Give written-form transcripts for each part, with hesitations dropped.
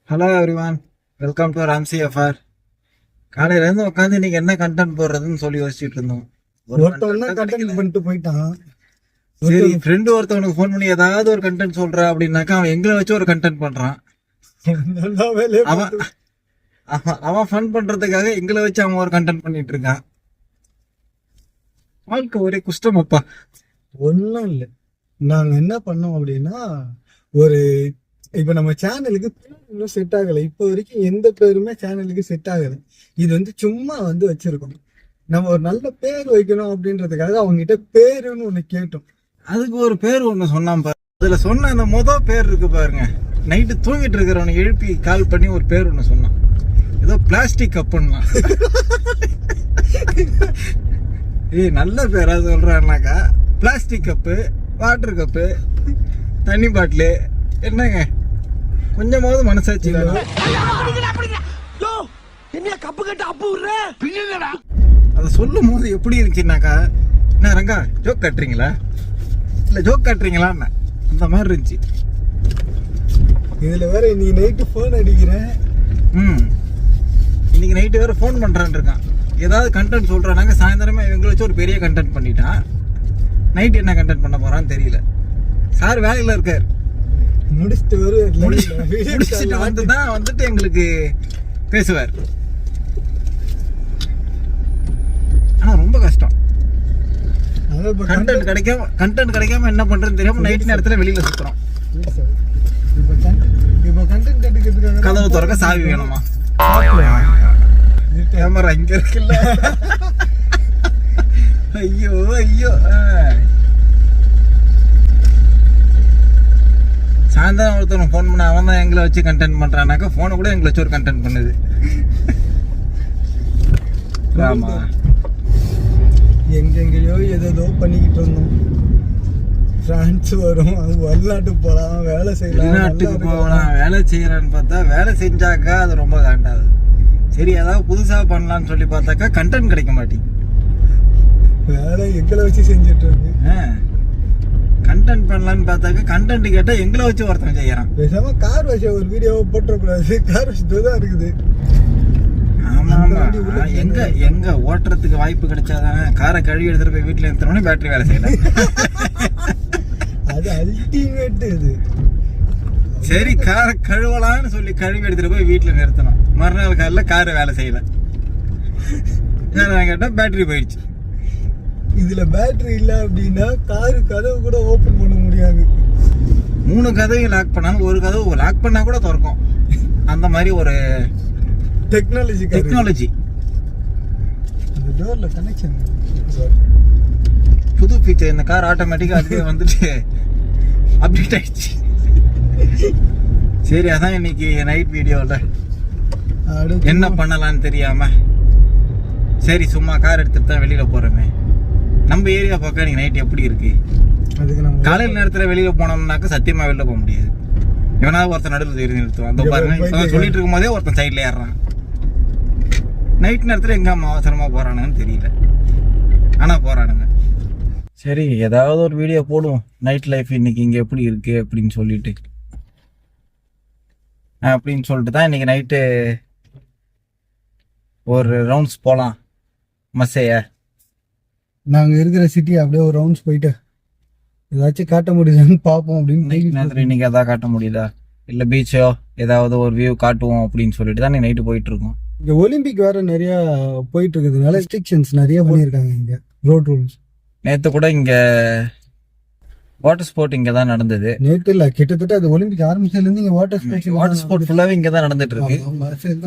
Hello everyone, welcome to Ramsay FR. காலையிலேருந்து உட்காந்து இன்னைக்கு என்ன கண்டென்ட் போடுறதுன்னு சொல்லி யோசிச்சுட்டு இருந்தோம். ஒருத்தவன் கண்டென்ட் பண்ணிட்டு போயிட்டான். சரி, ஃப்ரெண்டு ஒருத்தவனுக்கு ஃபோன் பண்ணி ஏதாவது ஒரு கண்டென்ட் சொல்றா அப்படின்னாக்கா அவன் எங்களை வச்சு ஒரு கண்டென்ட் பண்றான். அவன் ஃபன் பண்றதுக்காக எங்களை வச்சு அவன் ஒரு கண்டென்ட் பண்ணிட்டு இருக்கான். வாழ்க்கை ஒரே குஷ்டம் அப்பா. ஒன்றும் இல்லை, நாங்க என்ன பண்ணோம் அப்படின்னா, ஒரு இப்ப நம்ம சேனலுக்கு இன்னும் செட் ஆகலை. இப்போ வரைக்கும் எந்த பேருமே சேனலுக்கு செட் ஆகலை. இது வந்து சும்மா வந்து வச்சிருக்கோம். நம்ம ஒரு நல்ல பேர் வைக்கணும் அப்படின்றதுக்காக அவங்க கிட்ட பேருன்னு ஒண்ணு கேட்டோம். அதுக்கு ஒரு பேர் ஒண்ணு சொன்னான் பாரு. அதுல சொன்ன அந்த பேர் இருக்கு பாருங்க. நைட்டு தூங்கிட்டு இருக்கிறவனை எழுப்பி கால் பண்ணி ஒரு பேர் ஒண்ணு சொன்னான். ஏதோ பிளாஸ்டிக் கப்புன்னா. நல்ல பேரா சொல்றான்னாக்கா, பிளாஸ்டிக் கப்பு, வாட்டர் கப்பு, தண்ணி பாட்டிலு, என்னங்க கொஞ்சமாவது மனசாட்சி அதை சொல்லும் போது எப்படி இருந்துச்சுன்னாக்கா, என்ன ரங்கா ஜோக் கட்டுறீங்களா இல்ல ஜோக் கட்டுறீங்களா அந்த மாதிரி இருந்துச்சு. இதுல வேற இன்னைக்கு நைட்டு போன் அடிக்கிறேன். இன்னைக்கு நைட்டு வேற போன் பண்றான்னு இருக்கான். ஏதாவது கண்டென்ட் சொல்றானாங்க. சாயந்தரமே இவங்களை வச்சு ஒரு பெரிய கண்டென்ட் பண்ணிட்டான். நைட் என்ன கண்டென்ட் பண்ண போறான்னு தெரியல. சார் வேலையில இருக்காரு. முடிச்சுட்டு வந்துட்டு எங்களுக்கு பேசுவார். ஆனா ரொம்ப கஷ்டம். கண்டென்ட் கிடைக்காம என்ன பண்றதுன்னு தெரியாம நைட் நேரத்துல வெளியில சுத்துறோம். கதவு திறக்க சாவி வேணுமா? கேமரா இங்க இருக்குல்ல. ஐயோ ஐயோ. சாயந்தரம் ஒருத்தவங்க ஃபோன் பண்ண அவன் தான் எங்களை வச்சு கண்டென்ட் பண்றானாக்கா, போனை கூட எங்களை வச்சு ஒரு கண்டென்ட் பண்ணுது. ஆமா, எங்கெங்கயோ ஏதோ பண்ணிக்கிட்டு இருந்தோம். பிரான்ஸ் வரும், வெளிநாட்டுக்கு போகலாம், வேலை செய்யலாம், வெளிநாட்டுக்கு போகலாம், வேலை செய்யலான்னு பார்த்தா வேலை செஞ்சாக்கா அது ரொம்ப காண்டாகுது. சரி, ஏதாவது புதுசா பண்ணலான்னு சொல்லி பார்த்தாக்கா கண்டென்ட் கிடைக்க மாட்டேங்குது. வேலை எங்களை வச்சு செஞ்சுட்டு இருக்கு. கண்டென்ட் பண்ணலான்னு பார்த்தாக்கா கண்டென்ட் கேட்டா எங்களை வச்சு ஒருத்தன் செய்யறான். பேசாம கார் வச்ச ஒரு வீடியோவை போட்டுறக்கூடாது. கார் வச்சு தான் இருக்குது. ஆமா ஆமா, எங்க ஓட்டுறதுக்கு வாய்ப்பு கிடைச்சாதானே. காரை கழுவி எடுத்துட்டு போய் வீட்டுல நிறுத்தணும்னு பேட்டரி வேலை செய்யல. அது அல்டிமேட். இது சரி, காரை கழுவலான்னு சொல்லி கழுவி எடுத்துட்டு போய் வீட்டுல நிறுத்தணும். மறுநாள் காலைல காரை வேலை செய்யல. கேட்டா பேட்டரி போயிடுச்சு. இதுல பேட்டரி இல்ல அப்படின்னா காரு கதவு கூட ஓபன் பண்ண முடியாது. 3 கதவையும் லாக் பண்ணாலும் ஒரு கதவு லாக் பண்ணா கூட திறக்கும். அந்த மாதிரி ஒரு டெக்னாலஜி. அந்த டோர்ல கனெக்ஷன் புது ஃபீச்சர். இந்த கார் ஆட்டோமேட்டிக்கா அதுவே வந்துட்டு அப்டேட் ஆயிடுச்சு. சரி, அதான் இன்னைக்கு நைட் வீடியோல என்ன பண்ணலான்னு தெரியாம, சரி சும்மா கார் எடுத்துட்டு தான் வெளியில போறோமே. நம்ம ஏரியா பக்கம் இன்னைக்கு நைட் எப்படி இருக்கு? காலையில நேரத்துல வெளியில போனோம்னாக்க சத்தியமா வெளில போக முடியாது. இவனாவது ஒருத்தன் நடுவில் நிறுத்துவான். அந்த பாருங்க, சொல்லிட்டு இருக்கும் போதே ஒருத்தன் சைட்ல ஏறான். நைட் நேரத்துல எங்க அம்மா அவசரமா போறானுங்கன்னு தெரியல, ஆனா போறானுங்க. சரி, ஏதாவது ஒரு வீடியோ போடுவோம். நைட் லைஃப் இன்னைக்கு இங்க எப்படி இருக்கு அப்படின்னு சொல்லிட்டு தான் இன்னைக்கு நைட்டு ஒரு ரவுண்ட்ஸ் போலாம். மசைய நாங்க இருக்கிற சிட்டி அப்படியே ஒரு ரவுண்ட்ஸ் போயிட்டு ஏதாச்சும் காட்ட முடியுதான்னு பார்ப்போம் அப்படின்னு. நைட் நேரத்துல இன்னைக்கு எதாவது காட்ட முடியுதா, இல்ல பீச்சோ ஏதாவது ஒரு வியூ காட்டுவோம் அப்படின்னு சொல்லிட்டு தான் நைட்டு போயிட்டு இருக்கோம். இங்க ஒலிம்பிக் வேற நிறைய போயிட்டு இருக்கிறதுனால ரெஸ்ட்ரிக்ஷன்ஸ் நிறைய பண்ணியிருக்காங்க இங்க, ரோட் ரூல்ஸ். நேத்து கூட இங்க வாட்டர் ஸ்போர்ட் இங்க தான் நடந்தது. நேத்து இல்ல, கிட்டத்தட்ட அது ஒலிம்பிக் ஆரம்பிச்சதுல இருந்து இங்க வாட்டர் ஸ்போர்ட் ஃபுல்லாவே இங்க தான் நடந்துட்டு இருக்கு.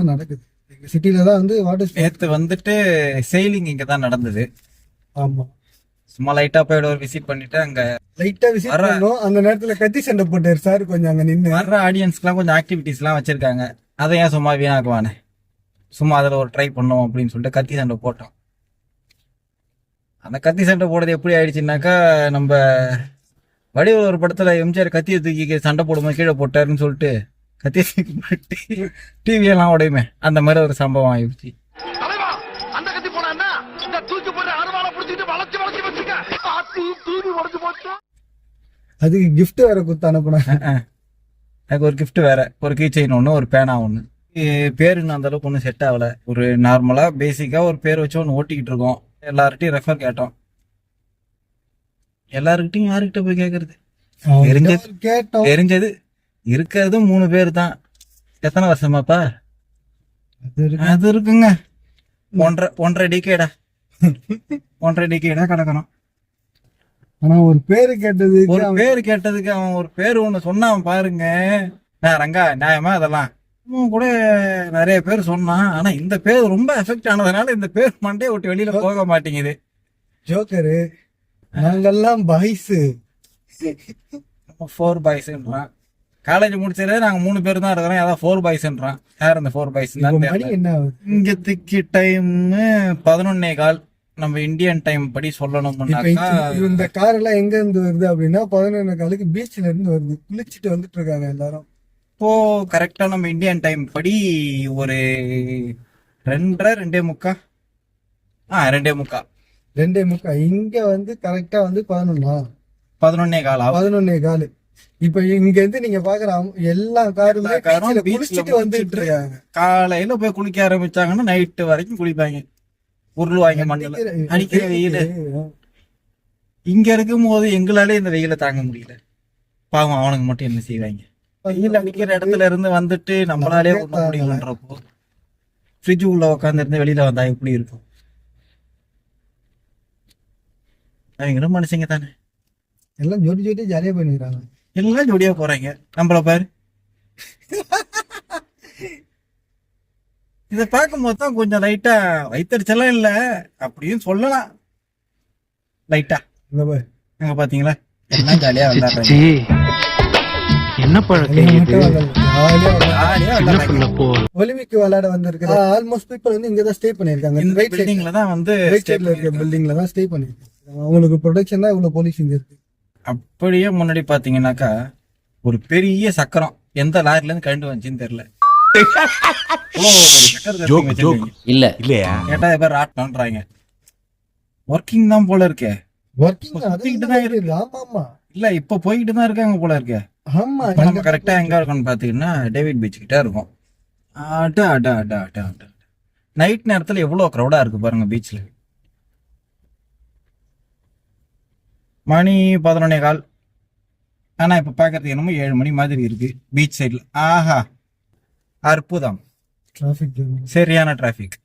தான் நடக்குது. எங்க சிட்டில தான் வந்து வாட்டர். நேத்து வந்துட்டு செயிலிங் இங்க தான் நடந்தது. ஆமா, சும்மா லைட்டா போய் ஒரு விசிட் பண்ணிட்டு அங்க லைட்டா விசிட் பண்ணோம். அந்த நேரத்துல கத்தி சண்டை போட்டாரு சார். கொஞ்சம் அங்க நின்று வர்ற ஆடியன்ஸ்க்குலாம் கொஞ்சம் ஆக்டிவிட்டிஸ் எல்லாம் வச்சிருக்காங்க. அதை ஏன் சும்மா வீணாக்குவானே, சும்மா அதுல ஒரு ட்ரை பண்ணுவோம் அப்படின்னு சொல்லிட்டு கத்தி சண்டை போட்டோம். அந்த கத்தி சண்டை போடுறது எப்படி ஆயிடுச்சுன்னாக்கா, நம்ம வடிவ ஒரு படத்துல எம்ஜிஆர் கத்தியை தூக்கி சண்டை போடும்போது கீழே போட்டாருன்னு சொல்லிட்டு கத்தியை தூக்கி போட்டு டிவி எல்லாம் உடையுமே, அந்த மாதிரி ஒரு சம்பவம் ஆயிடுச்சு. அதுக்கு கிஃப்ட் வேற குத்து அனுப்புனேன். எனக்கு ஒரு gift வேற, ஒரு கீ செயின் ஒன்று, ஒரு பேனா ஒன்று. பேர் இன்னும் அந்த அளவுக்கு ஒன்றும் செட் ஆகல. ஒரு நார்மலாக பேசிக்காக ஒரு பேர் வச்சு ஒன்று ஓட்டிக்கிட்டு இருக்கோம். எல்லார்கிட்டையும் ரெஃபர் கேட்டோம். எல்லாருக்கிட்டையும் யாருக்கிட்ட போய் கேட்கறது? கேட்டோம். தெரிஞ்சது இருக்கிறது 3 பேர் தான். எத்தனை வருஷமாப்பா? அது இருக்குங்க, 1.5 டிகேடா. 1.5 டிகேடா கிடக்கணும். ஆனா ஒரு பேரு கேட்டதுக்கு அவன் ஒரு பேர் ஒண்ணு சொன்னான் பாருங்க. நான் ரங்கா நியாயமா அதெல்லாம் அவன் கூட நிறைய பேர் சொன்னான். ஆனா இந்த பேர் ரொம்ப எஃபெக்ட் ஆனதுனால இந்த பேர் மண்டே விட்டு வெளியில போக மாட்டேங்குது. ஜோக்கரு, நாங்கெல்லாம் பாய்ஸ், 4 பாய்ஸ்ன்றான். காலேஜ் முடிச்சதுல நாங்க 3 பேர் தான் இருக்கிறோம். அதான் 4 பாய்ஸ்ன்றான். யார் அந்த 4 பாய்ஸ்? என்ன இங்கத்துக்கு டைம் 11:15. நம்ம இந்தியன் டைம் படி சொல்லணும்னாக்கா இந்த கார் எல்லாம் எங்க இருந்து வருது அப்படின்னா 11:15 பீச்ல இருந்து வருது. குளிச்சுட்டு வந்துட்டு இருக்காங்க எல்லாரும். இப்போ கரெக்டா நம்ம இந்தியன் டைம் படி ஒரு 2:30 2:45 இங்க வந்து கரெக்டா வந்து 11:15. இப்ப இங்க இருந்து நீங்க பாக்குற எல்லா காருமே குளிச்சுட்டு வந்துட்டு இருக்காங்க. காலையில போய் குளிக்க ஆரம்பிச்சாங்கன்னா நைட்டு வரைக்கும் குளிப்பாங்க. உருளுவாங்க மண்ணுல. அடிக்கிற வெயில இங்க இருக்கும் போது எங்களாலே இந்த வெயில தாங்க முடியல. பாவம் அவனுக்கு மட்டும் என்ன செய்வாங்க? வெயில் அடிக்கிற இடத்துல இருந்து வந்துட்டு நம்மளாலே ஒண்ண முடியலன்றப்போ ஃப்ரிட்ஜ் உள்ள உட்காந்து இருந்து வெளியில வந்தா எப்படி இருக்கும்? அவங்களும் மனுஷங்க தானே. எல்லாம் ஜோடி ஜாலியா பண்ணிடுறாங்க. எல்லாம் ஜோடியா போறாங்க. நம்மள பாரு. இத பார்க்கும் போது தான் கொஞ்சம் லைட்டா வயிற்றுச்செல்லாம் இல்ல அப்படின்னு சொல்லலாம். லைட்டா அங்க பாத்தீங்களா எல்லாம் ஜாலியா விளையாடுறாங்க. என்ன ஒலிம்பிக் விளையாட வந்திருக்கிற ஆல்மோஸ்ட் பீப்பிள் வந்து இங்க தான் ஸ்டே பண்ணிருக்காங்க. இந்த பில்டிங்ல தான் வந்து பில்டிங்ல தான் ஸ்டே பண்ணிருக்காங்க. அவங்களுக்கு ப்ரொடெக்ஷன் தான் இவ்வளவு போலீஸ் இங்க இருக்கு. அப்படியே முன்னாடி பாத்தீங்கன்னாக்கா ஒரு பெரிய சக்கரம் எந்த லாரில இருந்து கண்டு வந்துச்சுன்னு தெரியல. இல்ல இல்லையா கேட்டா பேர் ஆட்டம்ன்றாங்க. ஒர்க்கிங் தான் போல இருக்கே. இல்ல இப்ப போய்கிட்டு தான் இருக்காங்க போல இருக்கே. நம்ம கரெக்டா எங்க இருக்கோம்னு பாத்தீங்கன்னா டேவிட் பீச் கிட்ட இருக்கும். நைட் நேரத்துல எவ்வளவு கிரௌடா இருக்கு பாருங்க பீச்ல. மணி 11:15. ஆனா இப்ப பாக்குறதுக்கு என்னமோ 7 மணி மாதிரி இருக்கு பீச் சைட்ல. ஆஹா அற்புதம். சரியான டிராபிக்.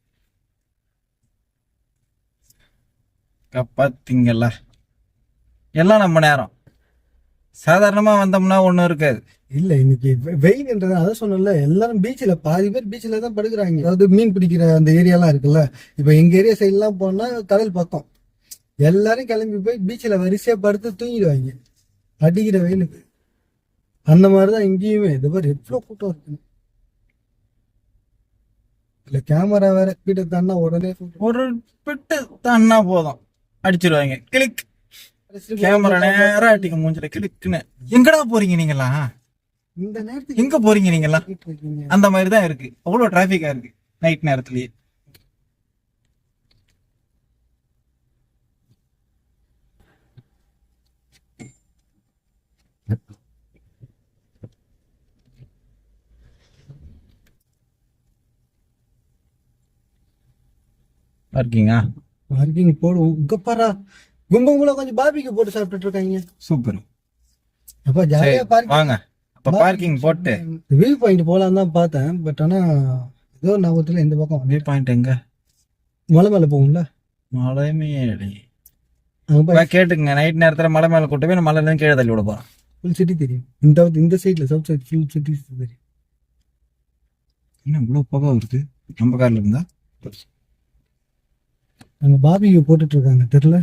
பாத்தீங்கல்ல எல்லாம் நம்ம நேரம். சாதாரணமா வந்தோம்னா ஒண்ணும் இருக்காது. இல்ல இன்னைக்கு வெயில்ன்றது அதான் சொன்னல. எல்லாரும் பீச்ல பாதி பேர் பீச்ல தான் படுக்கிறாங்க. அதாவது மீன் பிடிக்கிற அந்த ஏரியாலாம் இருக்குல்ல. இப்ப எங்க ஏரியா சைட் எல்லாம் போனா கடல் பக்கம் எல்லாரும் கிளம்பி போய் பீச்ல வரிசையா படுத்து தூங்கிடுவாங்க அடிக்கிற வெயிலுக்கு. அந்த மாதிரிதான் இங்கேயுமே. இது மாதிரி எவ்வளவு கூட்டம் இருக்கு. இல்ல கேமரா வேற கிட்ட தாண்டா உடனே ஒரு பிட்டு தாண்டா போதும் அடிச்சிருவாங்க. கிளிக் கேமரா நேரா அடிக்க மூஞ்சில கிளிக்குன்னு. எங்கடா போறீங்க நீங்களா? இந்த நேரத்துக்கு எங்க போறீங்க நீங்களா? அந்த மாதிரிதான் இருக்கு. அவ்வளவு டிராபிக்கா இருக்கு நைட் நேரத்துலயே. பார்க்கிங்கா பார்க்கிங் போடுவோம். இங்க பாரா கும்பகும்பல கொஞ்சம் பார்பிக்யூ போட்டு சாப்பிட்டுட்டு இருக்காங்க. சூப்பர். அப்ப ஜாலியா வாங்க அப்ப பார்க்கிங் போட்டு வியூ பாயிண்ட் போலாம் தான் பார்த்தேன். பட் ஆனா ஏதோ ஞாபகத்துல இந்த பக்கம் வியூ பாயிண்ட் எங்க? மலை மேல போகும்ல. மலை மேலே கேட்டுங்க. நைட் நேரத்துல மலை மேல கூட்டு போய் மலையில இருந்து கீழே தள்ளி விட போறோம். ஃபுல் சிட்டி தெரியும். இந்த சைட்ல சவுத் சைட் ஃபுல் சிட்டி தெரியும். என்ன இவ்வளவு புகை வருது நம்ம கார்ல இருந்தா? அங்க பார்பிக்யூ போட்டுட்டு இருக்காங்க தெரியல.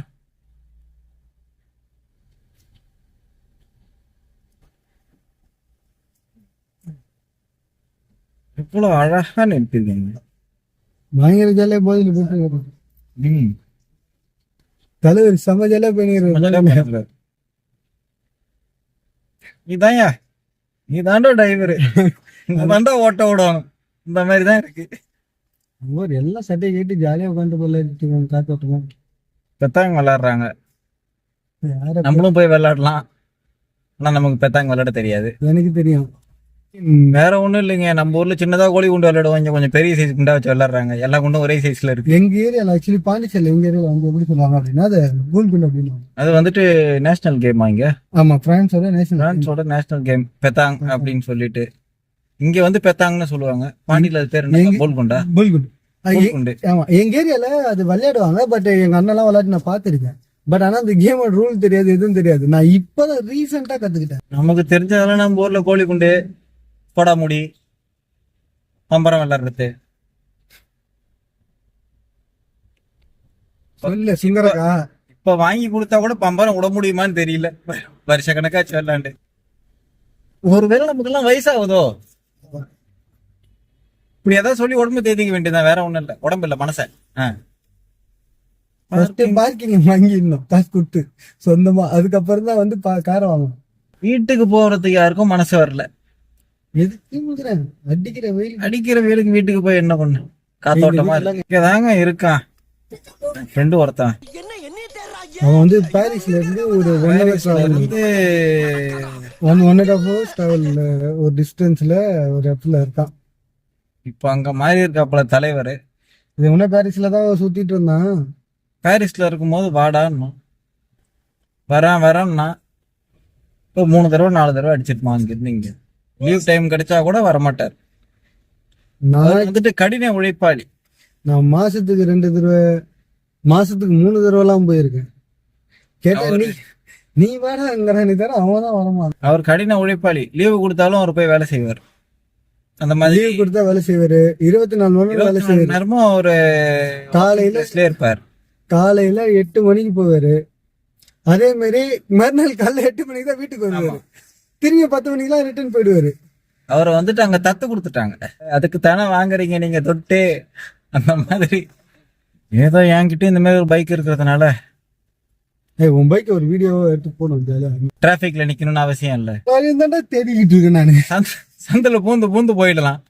எவ்வளவு அழகா நிறுத்திருக்கீங்க. பயங்கர ஜாலியா போதில் போட்டு தலைவர் செம்ம ஜாலியா பண்ணிடுறாரு. நீ தாண்டா டிரைவர். தாண்டா ஓட்ட விடணும். இந்த மாதிரிதான் இருக்கு. எல்லாம் சட்டையை கேட்டு ஜாலியா உட்காந்து போல காத்தோட்டமா பெத்தாங்க விளையாடுறாங்க. நம்மளும் போய் விளையாடலாம். ஆனா நமக்கு பெத்தாங்க விளையாட தெரியாது. எனக்கு தெரியும். வேற ஒண்ணும் இல்லைங்க, நம்ம ஊர்ல சின்னதா கோழி குண்டு விளையாடுவாங்க, கொஞ்சம் பெரிய சைஸ் குண்டா வச்சு விளையாடுறாங்க. எல்லா குண்டும் ஒரே சைஸ்ல இருக்கு. எங்க ஏரியால ஆக்சுவலி பாண்டிச்சேரியில் எங்க ஏரியால அவங்க எப்படி சொல்லுவாங்க அப்படின்னா அது கூல்குண்டு அப்படின்னு. அது வந்துட்டு நேஷனல் கேம் இங்க. ஆமா, பிரான்ஸோட நேஷனல் கேம் பெத்தாங் அப்படின்னு சொல்லிட்டு இங்க வந்து பெத்தாங்னு சொல்லுவாங்க. பாண்டியில அது பேர் என்ன? கோல்குண்டா? கூல்குண்டு. கோல்குண்டு. ஆமா, எங்க ஏரியால அது விளையாடுவாங்க. பட் எங்க அண்ணெல்லாம் விளையாட்டு நான் பாத்திருக்கேன். பட் ஆனா அந்த கேமோட ரூல் தெரியாது, எதுவும் தெரியாது. நான் இப்பதான் ரீசெண்டா கத்துக்கிட்டேன். நமக்கு தெரிஞ்சதெல்லாம் நம்ம ஊர்ல கோழி குண்டு, போடாமுடி, பம்பரம் விளையாடுறது. சொல்ல சிங்கரக்கா இப்ப வாங்கி கொடுத்தா கூட பம்பரம் விட முடியுமான்னு தெரியல. வருஷ கணக்காச்சு விளையாண்டு. ஒருவேளை நமக்கு எல்லாம் வயசாகுதோ இப்படி ஏதாவது சொல்லி உடம்பு தேதிக்க வேண்டியதான், வேற ஒண்ணும் இல்ல. உடம்பு இல்ல, மனச. பார்க்கிங் வாங்கிடணும் காசு கொடுத்து சொந்தமா. அதுக்கப்புறம் தான் வந்து காரை வாங்கணும். வீட்டுக்கு போறதுக்கு யாருக்கும் மனசு வரல. எதுக்கு அடிக்கிற வெயிலுக்கு வீட்டுக்கு போய் என்ன பண்ணு? காத்தோட்டமா தாங்க இருக்கான் ஃப்ரெண்டு ஒருத்தன். அவன் வந்து பாரிஸ்ல இருந்து ஒரு 1.5 hours டிராவல் ஒரு டிஸ்டன்ஸ்ல ஒரு இடத்துல இருக்கான். இப்ப அங்க மாறி இருக்காப்புல தலைவர். இது முன்ன பாரிஸ்ல தான் சுத்திட்டு இருந்தான். பாரிஸ்ல இருக்கும்போது வாடான்னு வரேன்னா இப்போ 3 தடவை 4 தடவை அடிச்சிருப்பான். அங்க இருந்து இங்க லீவ் டைம் கிடைச்சா கூட வரமாட்டார். நான் வந்துட்டு கடின உழைப்பாளி. நான் மாசத்துக்கு 2 தடவை, மாசத்துக்கு 3 தடவைலாம் போயிருக்கேன். கேட்டா நீ வாடா நீ தர, அவன் தான் வரமாட்டான். அவர் கடின உழைப்பாளி. லீவு கொடுத்தாலும் அவர் போய் வேலை செய்வார். அந்த மாதிரி லீவு கொடுத்தா வேலை செய்வாரு. 24 மணி நேரம் வேலை செய்வாரு. நேரமும் ஒரு காலையில இருப்பார். காலையில 8 மணிக்கு போவாரு. அதே மாதிரி மறுநாள் காலைல 8 மணிக்கு தான் வீட்டுக்கு வருவாரு. திரும்பி 10 மணிக்கெல்லாம் ரிட்டர்ன் போயிடுவாரு. அவரை வந்துட்டு அங்க தத்து கொடுத்துட்டாங்க. அதுக்கு தானே வாங்குறீங்க நீங்க தொட்டு. அந்த மாதிரி ஏதோ என்கிட்ட இந்த மாதிரி ஒரு பைக் இருக்கிறதுனால உன் பைக் ஒரு வீடியோ எடுத்து போகணும். டிராபிக்ல நிக்கணும்னு அவசியம் இல்லை. தேடிக்கிட்டு இருக்கேன் நானு. சந்தில பூந்து போயிடலாம்.